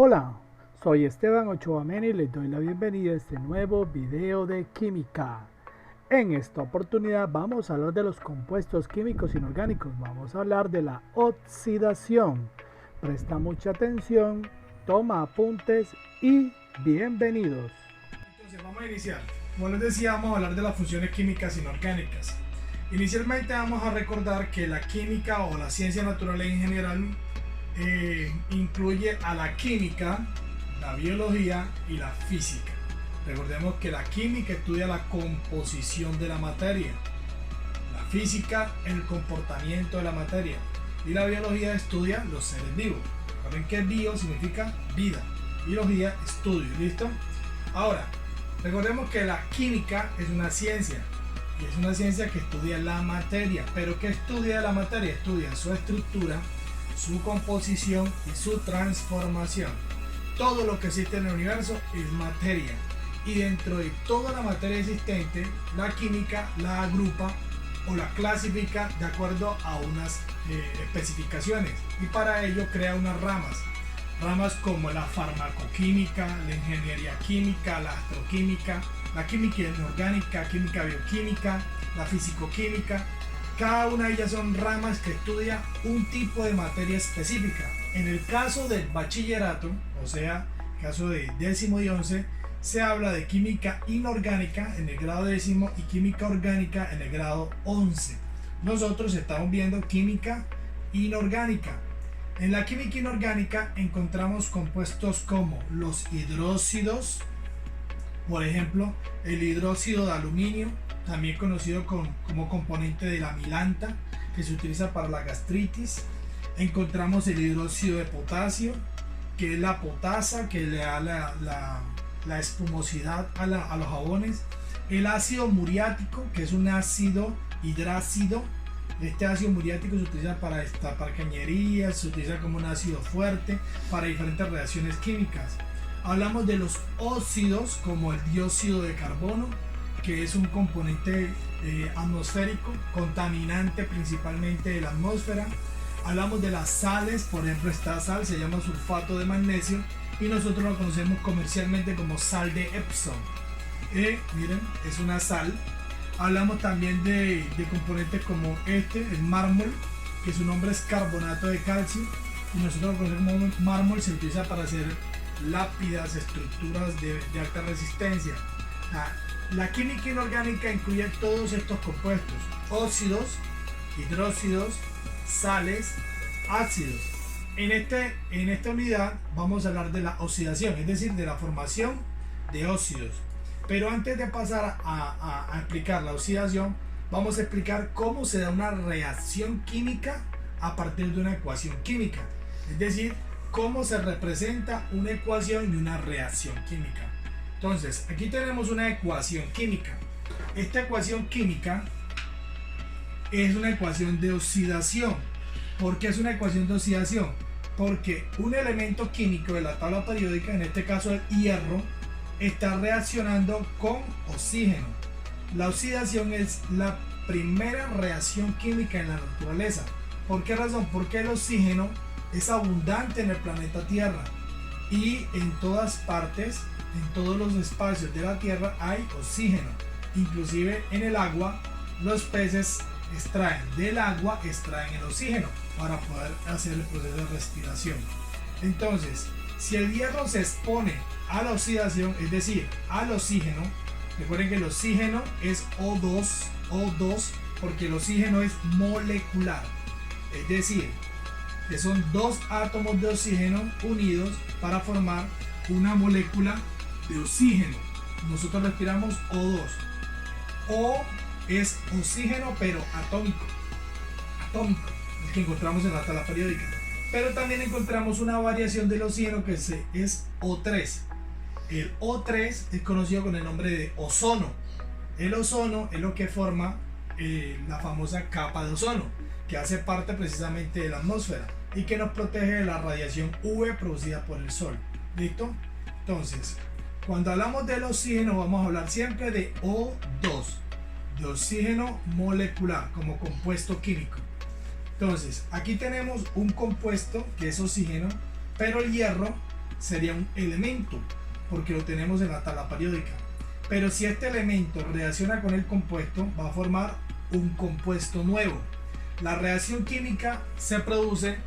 Hola, soy Esteban Ochoa Mena y les doy la bienvenida a este nuevo video de química. En esta oportunidad vamos a hablar de los compuestos químicos inorgánicos, vamos a hablar de la oxidación. Presta mucha atención, toma apuntes y bienvenidos. Entonces vamos a iniciar. Como les decía, vamos a hablar de las funciones químicas inorgánicas. Inicialmente vamos a recordar que la química o la ciencia natural en general incluye a la química, la biología y la física. Recordemos que la química estudia la composición de la materia, la física el comportamiento de la materia y la biología estudia los seres vivos. Recuerden que bio significa vida, biología estudio, ¿listo? Ahora, recordemos que la química es una ciencia y es una ciencia que estudia la materia, pero ¿qué estudia la materia? Estudia su estructura, su composición y su transformación. Todo lo que existe en el universo es materia y dentro de toda la materia existente, la química la agrupa o la clasifica de acuerdo a unas especificaciones y para ello crea unas ramas como la farmacoquímica, la ingeniería química, la astroquímica, la química inorgánica, química bioquímica, la fisicoquímica. Cada una de ellas son ramas que estudia un tipo de materia específica. En el caso del bachillerato, o sea, el caso de décimo y 11, se habla de química inorgánica en el grado décimo y química orgánica en el grado 11. Nosotros estamos viendo química inorgánica. En la química inorgánica encontramos compuestos como los hidróxidos, por ejemplo, el hidróxido de aluminio, también conocido como componente de la milanta, que se utiliza para la gastritis. Encontramos el hidróxido de potasio, que es la potasa, que le da la espumosidad a los jabones. El ácido muriático, que es un ácido hidrácido. Este ácido muriático se utiliza para destapar cañerías, se utiliza como un ácido fuerte para diferentes reacciones químicas. Hablamos de los óxidos como el dióxido de carbono, que es un componente atmosférico, contaminante principalmente de la atmósfera. Hablamos de las sales, por ejemplo esta sal se llama sulfato de magnesio y nosotros lo conocemos comercialmente como sal de Epsom. Miren, es una sal. Hablamos también de componentes como el mármol, que su nombre es carbonato de calcio y nosotros lo conocemos como mármol, se utiliza para hacer lápidas, estructuras de alta resistencia. La química inorgánica incluye todos estos compuestos: óxidos, hidróxidos, sales, ácidos. En esta unidad vamos a hablar de la oxidación, es decir, de la formación de óxidos. Pero antes de pasar a explicar la oxidación, vamos a explicar cómo se da una reacción química a partir de una ecuación química. Es decir, cómo se representa una ecuación y una reacción química. Entonces, aquí tenemos una ecuación química. Esta ecuación química es una ecuación de oxidación. ¿Por qué es una ecuación de oxidación? Porque un elemento químico de la tabla periódica, en este caso el hierro, está reaccionando con oxígeno. La oxidación es la primera reacción química en la naturaleza. ¿Por qué razón? Porque el oxígeno es abundante en el planeta Tierra y en todas partes, en todos los espacios de la Tierra hay oxígeno. Inclusive en el agua, los peces extraen del agua, extraen el oxígeno para poder hacer el proceso de respiración. Entonces, si el hierro se expone a la oxidación, es decir, al oxígeno, recuerden que el oxígeno es O2 porque el oxígeno es molecular, es decir, que son dos átomos de oxígeno unidos para formar una molécula de oxígeno. Nosotros respiramos O2. O es oxígeno pero atómico, el que encontramos en la tabla periódica. Pero también encontramos una variación del oxígeno que es O3. El O3 es conocido con el nombre de ozono. El ozono es lo que forma la famosa capa de ozono, que hace parte precisamente de la atmósfera y que nos protege de la radiación UV producida por el sol. ¿Listo? Entonces, cuando hablamos del oxígeno vamos a hablar siempre de O2, de oxígeno molecular como compuesto químico. Entonces, aquí tenemos un compuesto que es oxígeno, pero el hierro sería un elemento, porque lo tenemos en la tabla periódica. Pero si este elemento reacciona con el compuesto, va a formar un compuesto nuevo. La reacción química se produce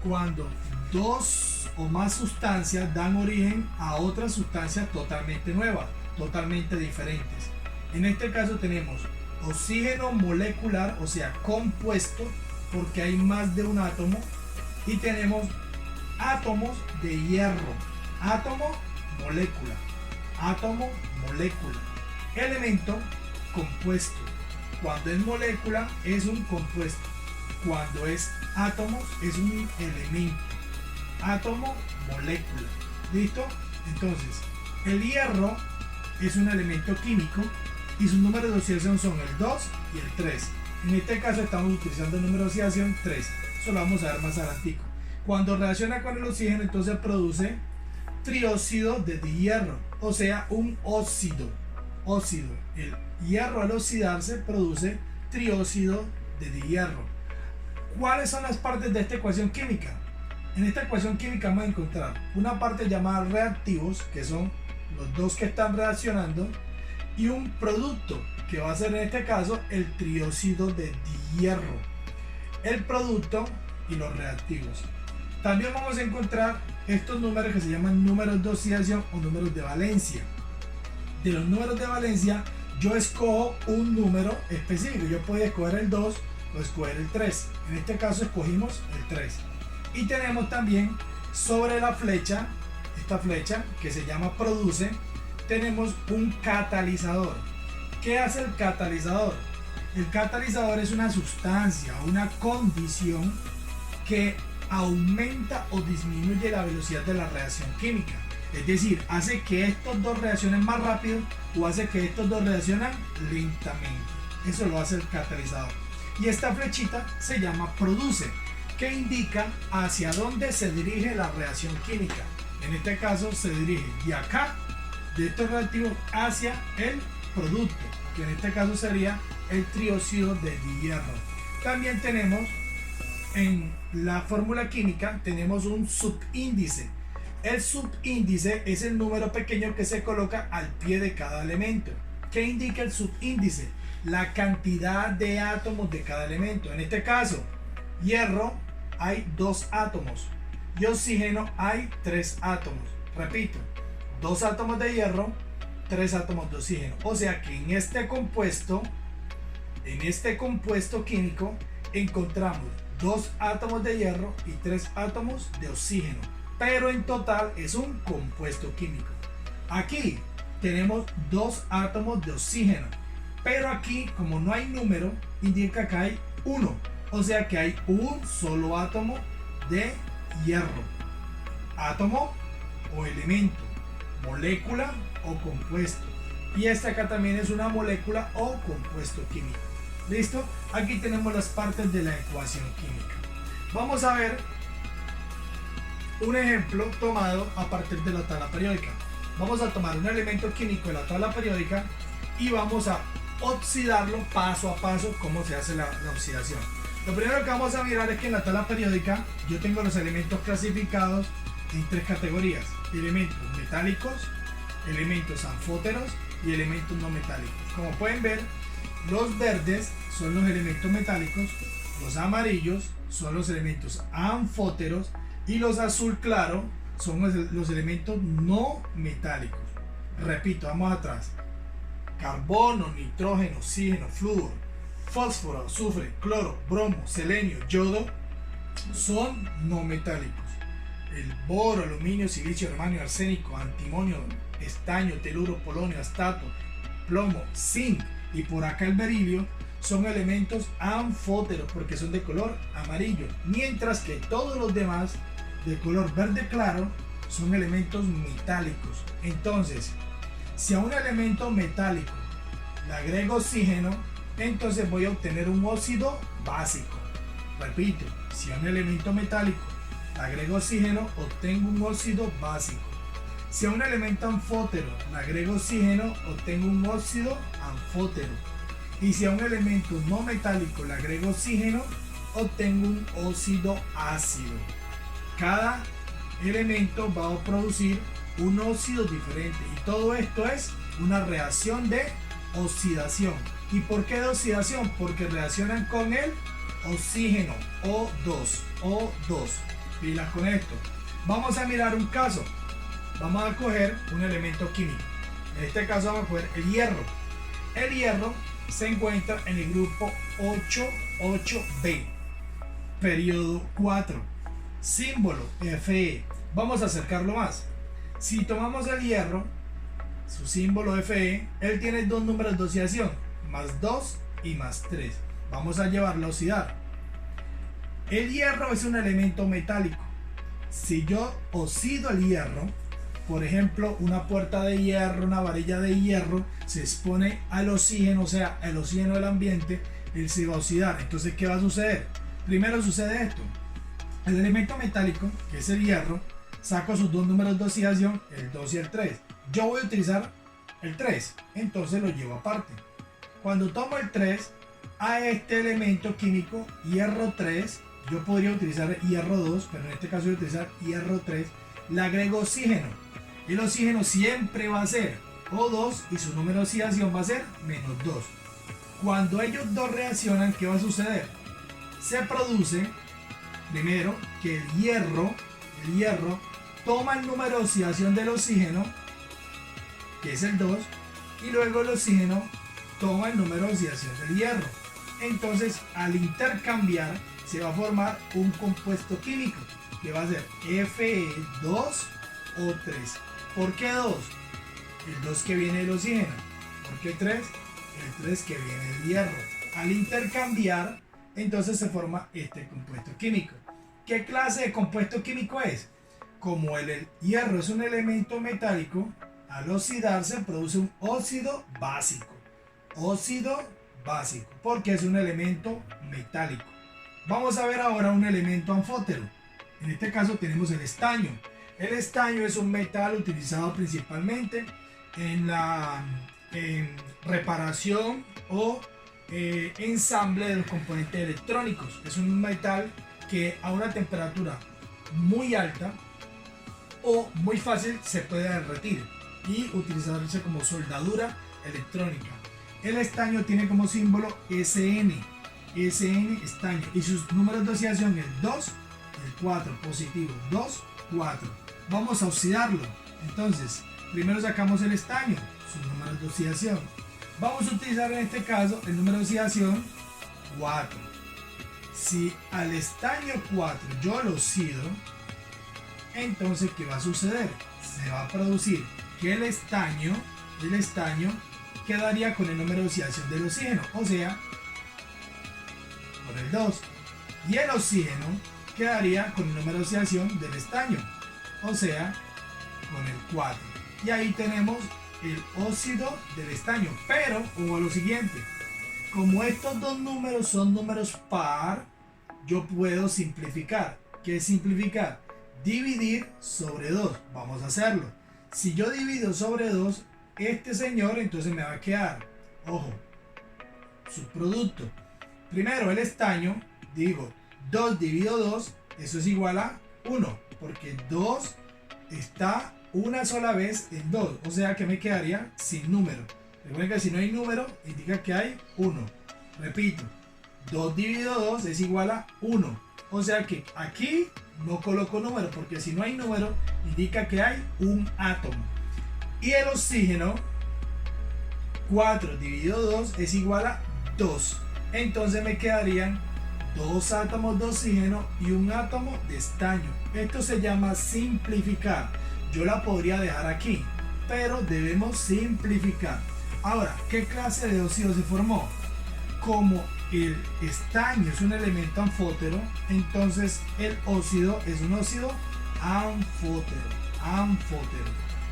cuando dos o más sustancias dan origen a otras sustancias totalmente nuevas, totalmente diferentes. En este caso tenemos oxígeno molecular, o sea, compuesto, porque hay más de un átomo, y tenemos átomos de hierro, átomo, molécula, átomo, molécula, elemento, compuesto. Cuando es molécula es un compuesto, cuando es átomos es un elemento, átomo, molécula. ¿Listo? Entonces, el hierro es un elemento químico y sus números de oxidación son el 2 y el 3. En este caso estamos utilizando el número de oxidación 3. Eso lo vamos a ver más adelante. Cuando reacciona con el oxígeno, entonces produce trióxido de hierro, o sea, un óxido. Óxido. El hierro al oxidarse produce trióxido de hierro. ¿Cuáles son las partes de esta ecuación química? En esta ecuación química vamos a encontrar una parte llamada reactivos, que son los dos que están reaccionando, y un producto, que va a ser en este caso el trióxido de hierro. El producto y los reactivos. También vamos a encontrar estos números que se llaman números de oxidación o números de valencia. De los números de valencia, yo escojo un número específico. Yo puedo escoger el 2 o escoger el 3. En este caso escogimos el 3. Y tenemos también sobre la flecha, esta flecha que se llama produce, tenemos un catalizador. ¿Qué hace el catalizador? El catalizador es una sustancia, una condición que aumenta o disminuye la velocidad de la reacción química. Es decir, hace que estos dos reaccionen más rápido o hace que estos dos reaccionen lentamente. Eso lo hace el catalizador. Y esta flechita se llama produce, que indica hacia dónde se dirige la reacción química. En este caso se dirige de acá, de estos reactivos, hacia el producto, que en este caso sería el trióxido de hierro. También tenemos en la fórmula química tenemos un subíndice. El subíndice es el número pequeño que se coloca al pie de cada elemento. ¿Qué indica el subíndice? La cantidad de átomos de cada elemento. En este caso, hierro hay 2 átomos y oxígeno hay 3 átomos. Repito, 2 átomos de hierro, 3 átomos de oxígeno. O sea que en este compuesto químico encontramos 2 átomos de hierro y 3 átomos de oxígeno, pero en total es un compuesto químico. Aquí tenemos 2 átomos de oxígeno, pero aquí, como no hay número, indica que hay 1, o sea que hay un solo átomo de hierro. Átomo o elemento, molécula o compuesto, y esta acá también es una molécula o compuesto químico. ¿Listo? Aquí tenemos las partes de la ecuación química. Vamos a ver un ejemplo tomado a partir de la tabla periódica. Vamos a tomar un elemento químico de la tabla periódica y vamos a oxidarlo paso a paso, cómo se hace la oxidación. Lo primero que vamos a mirar es que en la tabla periódica yo tengo los elementos clasificados en 3 categorías: elementos metálicos, elementos anfóteros y elementos no metálicos. Como pueden ver, los verdes son los elementos metálicos, los amarillos son los elementos anfóteros y los azul claro son los elementos no metálicos. Repito, vamos atrás: carbono, nitrógeno, oxígeno, flúor, fósforo, azufre, cloro, bromo, selenio, yodo son no metálicos. El boro, aluminio, silicio, germanio, arsénico, antimonio, estaño, teluro, polonio, astato, plomo, zinc y por acá el berilio son elementos anfóteros porque son de color amarillo, mientras que todos los demás de color verde claro son elementos metálicos. Entonces, si a un elemento metálico le agrego oxígeno, entonces voy a obtener un óxido básico. Repito, si a un elemento metálico le agrego oxígeno, obtengo un óxido básico. Si a un elemento anfótero le agrego oxígeno, obtengo un óxido anfótero. Y si a un elemento no metálico le agrego oxígeno, obtengo un óxido ácido. Cada elemento va a producir un óxido diferente. Y todo esto es una reacción de oxidación. ¿Y por qué de oxidación? Porque reaccionan con el oxígeno, O2. Pilas con esto. Vamos a mirar un caso. Vamos a coger un elemento químico. En este caso vamos a coger el hierro. El hierro se encuentra en el grupo 8,8B, periodo 4, símbolo Fe. Vamos a acercarlo más. Si tomamos el hierro, su símbolo Fe, él tiene dos números de oxidación, más 2 y más 3. Vamos a llevarlo a oxidar. El hierro es un elemento metálico. Si yo oxido el hierro, por ejemplo, una puerta de hierro, una varilla de hierro, se expone al oxígeno, o sea, el oxígeno del ambiente, él se va a oxidar. Entonces, ¿qué va a suceder? Primero sucede esto. El elemento metálico, que es el hierro, saco sus dos números de oxidación, el 2 y el 3. Yo voy a utilizar el 3, entonces lo llevo aparte. Cuando tomo el 3, a este elemento químico, hierro 3, yo podría utilizar hierro 2, pero en este caso voy a utilizar hierro 3, le agrego oxígeno. El oxígeno siempre va a ser O2 y su número de oxidación va a ser -2. Cuando ellos dos reaccionan, ¿qué va a suceder? Se produce, primero, que el hierro toma el número de oxidación del oxígeno, que es el 2, y luego el oxígeno toma el número de oxidación del hierro. Entonces, al intercambiar, se va a formar un compuesto químico, que va a ser Fe2O3. ¿Por qué 2? El 2 que viene del oxígeno. ¿Por qué 3? El 3 que viene del hierro. Al intercambiar, entonces se forma este compuesto químico. ¿Qué clase de compuesto químico es? Como el hierro es un elemento metálico, al oxidarse produce un óxido básico. Óxido básico, porque es un elemento metálico. Vamos a ver ahora un elemento anfótero. En este caso tenemos el estaño. El estaño es un metal utilizado principalmente en la reparación o ensamble de los componentes electrónicos. Es un metal que a una temperatura muy alta o muy fácil se puede derretir y utilizarse como soldadura electrónica. El estaño tiene como símbolo SN, estaño, y sus números de oxidación es 2, el 4, positivo, 2, 4. Vamos a oxidarlo. Entonces, primero sacamos el estaño, sus números de oxidación. Vamos a utilizar en este caso el número de oxidación 4. Si al estaño 4 yo lo oxido, entonces ¿qué va a suceder? Se va a producir que el estaño quedaría con el número de oxidación del oxígeno, o sea, con el 2. Y el oxígeno quedaría con el número de oxidación del estaño, o sea, con el 4. Y ahí tenemos el óxido del estaño. Pero, como lo siguiente, como estos dos números son números par, yo puedo simplificar. ¿Qué es simplificar? Dividir sobre 2. Vamos a hacerlo. Si yo divido sobre 2, este señor entonces me va a quedar, ojo, su producto. Primero el estaño, digo 2 dividido 2, eso es igual a 1, porque 2 está una sola vez en 2, o sea que me quedaría sin número. Recuerden que si no hay número, indica que hay 1. Repito, 2 dividido 2 es igual a 1, o sea que aquí no coloco número, porque si no hay número, indica que hay un átomo. Y el oxígeno, 4 dividido 2 es igual a 2. Entonces me quedarían 2 átomos de oxígeno y un átomo de estaño. Esto se llama simplificar. Yo la podría dejar aquí, pero debemos simplificar. Ahora, ¿qué clase de óxido se formó? Como el estaño es un elemento anfótero, entonces el óxido es un óxido anfótero.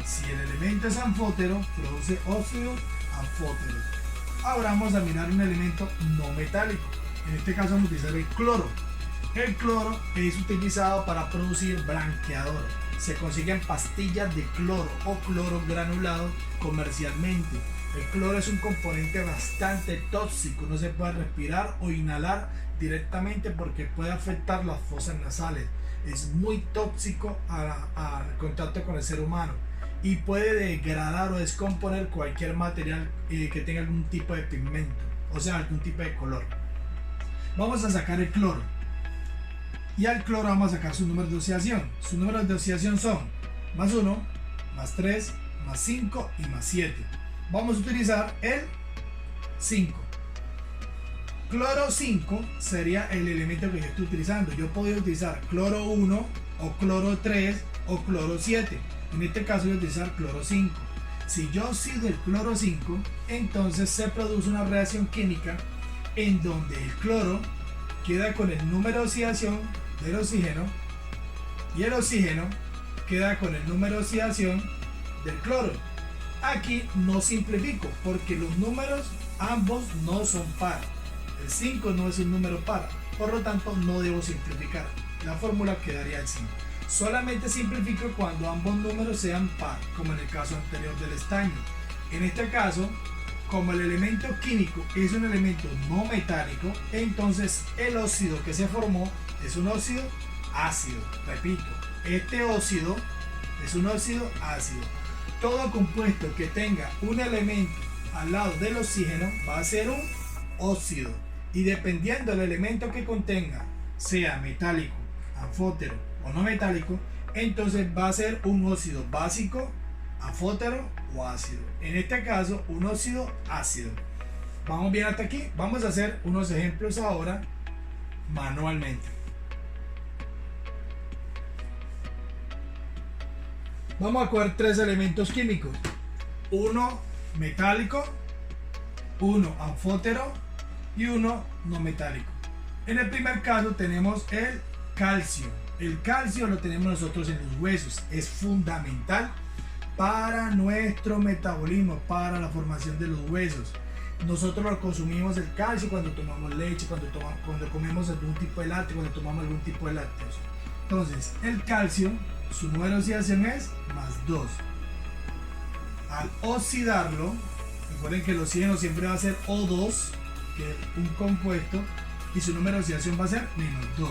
Si el elemento es anfótero, produce óxidos anfóteros. Ahora vamos a mirar un elemento no metálico. En este caso vamos a utilizar el cloro. El cloro es utilizado para producir blanqueador. Se consiguen pastillas de cloro o cloro granulado comercialmente. El cloro es un componente bastante tóxico, no se puede respirar o inhalar directamente porque puede afectar las fosas nasales. Es muy tóxico al contacto con el ser humano y puede degradar o descomponer cualquier material que tenga algún tipo de pigmento, o sea, algún tipo de color. Vamos a sacar el cloro. Y al cloro vamos a sacar sus números de oxidación. Sus números de oxidación son más 1, más 3, más 5 y más 7. Vamos a utilizar el 5. Cloro 5 sería el elemento que yo estoy utilizando. Yo podría utilizar cloro 1 o cloro 3 o cloro 7. En este caso voy a utilizar cloro 5. Si yo oxido el cloro 5, entonces se produce una reacción química en donde el cloro queda con el número de oxidación del oxígeno y el oxígeno queda con el número de oxidación del cloro. Aquí no simplifico porque los números ambos no son par. El 5 no es un número par, por lo tanto no debo simplificar. La fórmula quedaría así. Solamente simplifico cuando ambos números sean par, como en el caso anterior del estaño. En este caso, como el elemento químico es un elemento no metálico, entonces el óxido que se formó es un óxido ácido. Repito, este óxido es un óxido ácido. Todo compuesto que tenga un elemento al lado del oxígeno va a ser un óxido. Y dependiendo del elemento que contenga, sea metálico, anfótero o no metálico, entonces va a ser un óxido básico, anfótero o ácido. En este caso, un óxido ácido. Vamos bien hasta aquí. Vamos a hacer unos ejemplos ahora manualmente. Vamos a coger tres elementos químicos. Uno metálico, uno anfótero y uno no metálico. En el primer caso tenemos el calcio. El calcio lo tenemos nosotros en los huesos. Es fundamental para nuestro metabolismo, para la formación de los huesos. Nosotros lo consumimos el calcio cuando tomamos leche, cuando comemos algún tipo de lácteo, cuando tomamos algún tipo de lácteos. Entonces, el calcio, su número de oxidación es más 2. Al oxidarlo, recuerden que el oxígeno siempre va a ser O2, que es un compuesto, y su número de oxidación va a ser menos 2.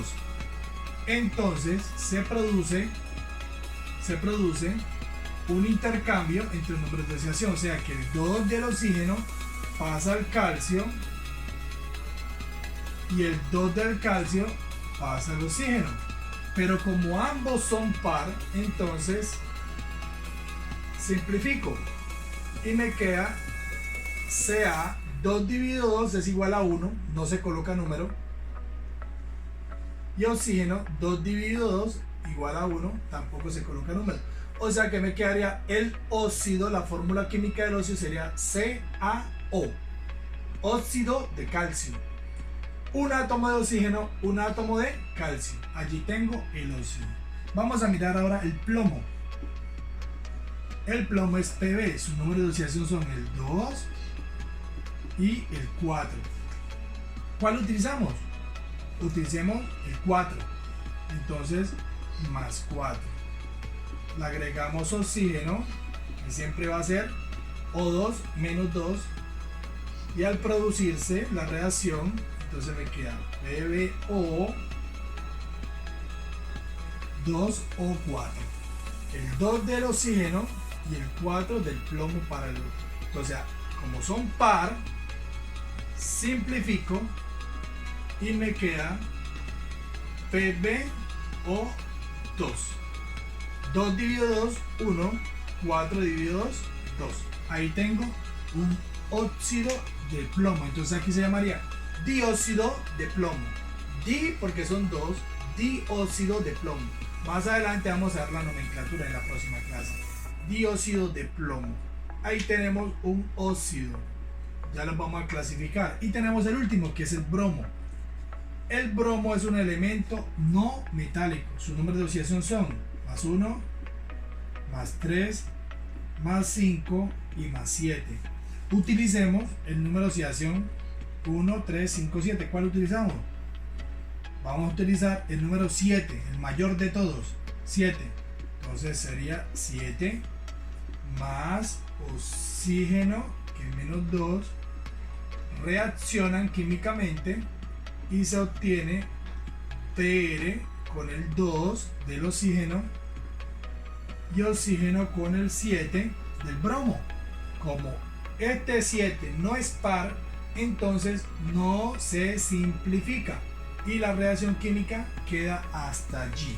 Entonces se produce un intercambio entre los números de oxidación, o sea que el 2 del oxígeno pasa al calcio y el 2 del calcio pasa al oxígeno. Pero como ambos son par, entonces simplifico y me queda Ca 2 dividido 2 es igual a 1, no se coloca número, y oxígeno 2 dividido 2 igual a 1, tampoco se coloca número. O sea que me quedaría el óxido, la fórmula química del óxido sería CaO, óxido de calcio. Un átomo de oxígeno, un átomo de calcio. Allí tengo el óxido. Vamos a mirar ahora el plomo. El plomo es Pb, su número de oxidación son el 2 y el 4. ¿Cuál utilizamos? Utilicemos el 4. Entonces, más 4. Le agregamos oxígeno, que siempre va a ser O2 menos 2. Y al producirse la reacción, entonces me queda PbO 2O4. El 2 del oxígeno y el 4 del plomo para el otro. Entonces, como son par, simplifico y me queda PbO2. 2 dividido 2, 1. 4 dividido 2, 2. Ahí tengo un óxido de plomo. Entonces aquí se llamaría dióxido de plomo. Di porque son 2, dióxido de plomo. Más adelante vamos a ver la nomenclatura en la próxima clase. Dióxido de plomo. Ahí tenemos un óxido. Ya los vamos a clasificar. Y tenemos el último, que es el bromo. El bromo es un elemento no metálico. Su número de oxidación son más 1, más 3, más 5 y más 7. Utilicemos el número de oxidación 1, 3, 5, 7. ¿Cuál utilizamos? Vamos a utilizar el número 7, el mayor de todos, 7. Entonces sería 7 más oxígeno, que es menos 2, reaccionan químicamente y se obtiene PR con el 2 del oxígeno y oxígeno con el 7 del bromo. Como este 7 no es par, entonces no se simplifica y la reacción química queda hasta allí.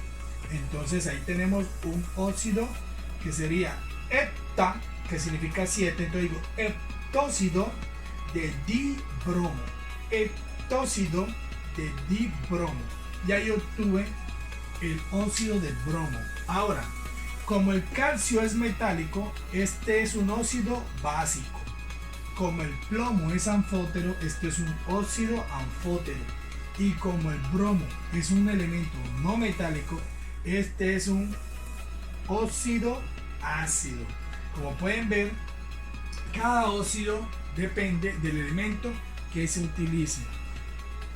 Entonces ahí tenemos un óxido que sería hepta, que significa 7, entonces digo heptóxido de dibromo, heptóxido de dibromo. Y ahí obtuve el óxido de bromo. Ahora, como el calcio es metálico, este es un óxido básico. Como el plomo es anfótero, este es un óxido anfótero. Y como el bromo es un elemento no metálico, este es un óxido ácido. Como pueden ver, cada óxido depende del elemento que se utilice.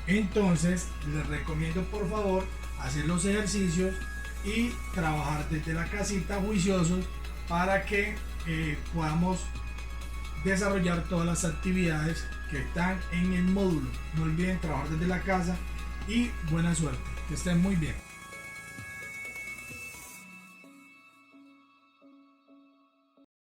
Entonces, les recomiendo por favor hacer los ejercicios y trabajar desde la casita juiciosos para que podamos desarrollar todas las actividades que están en el módulo. No olviden trabajar desde la casa y buena suerte. Que estén muy bien.